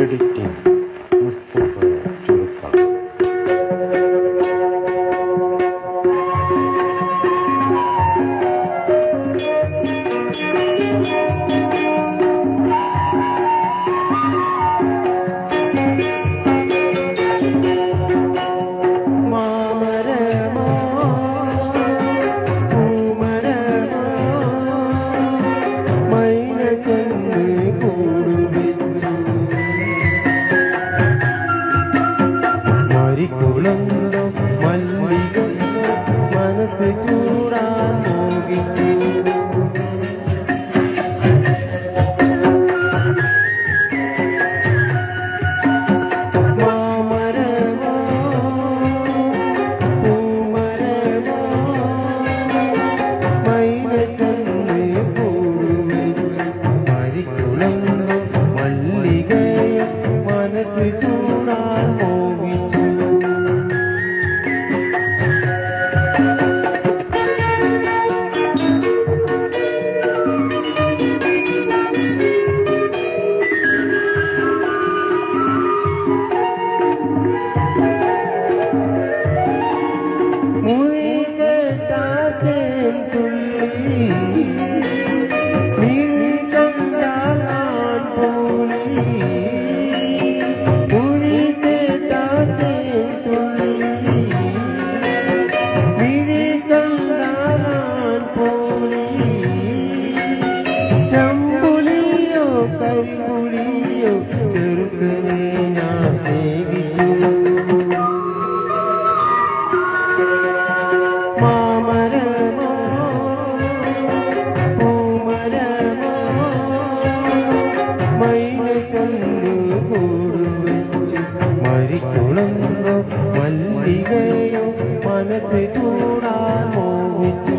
Editing Mustafa ചുരുക്കം. കുളന്തോ മല്ലിക മനസ്സ് ചൂടാൻ മോഹിച്ചു. മാമരമോ പൂമരമോ മൈന ചെന്ന് കൂടുവെച്ചു. മരിക്കുളന്തോ മല്ലികയോ മനസ്സ് ചൂടാൻ മോഹിച്ചു. കരിമുളിയോ ചെറുക്കനെ ഞാൻ സ്നേഹിച്ചു. മാമരമോ പൂമരമോ മൈന ചെന്ന് കൂടുവെച്ചു. മരിക്കുളന്തോ മല്ലികയോ മനസ്സ് ചൂടാൻ മോഹിച്ചു.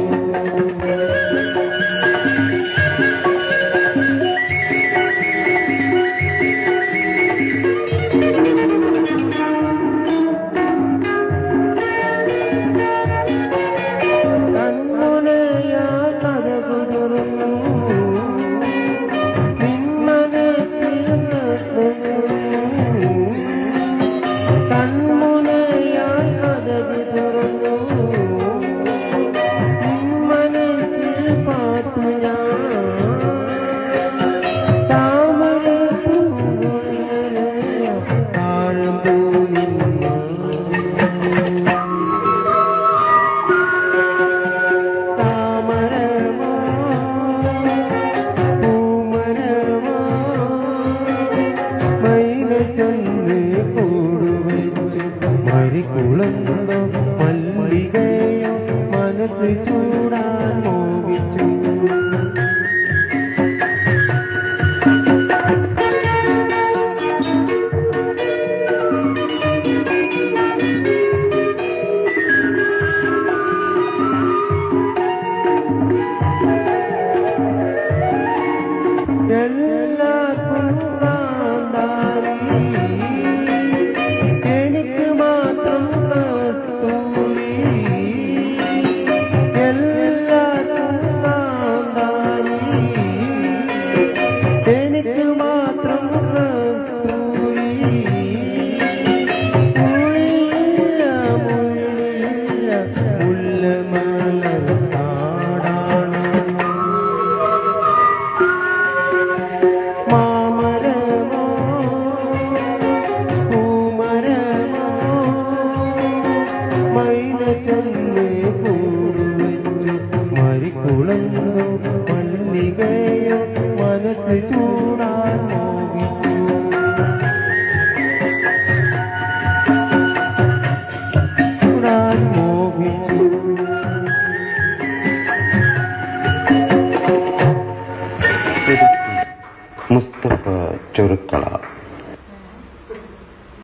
മരിക്കുളന്തോ മല്ലികയോ മനസ്സ് ചൂടാൻ മോഹിച്ചു. എല്ലാവർക്കും മരിക്കുളന്തോ മല്ലികയോ മനസ്സ് ചൂടാൻ മോഹിച്ചു. ചൂടാൻ മോഹിച്ചു. മുസ്തഫ ചുരുക്കള.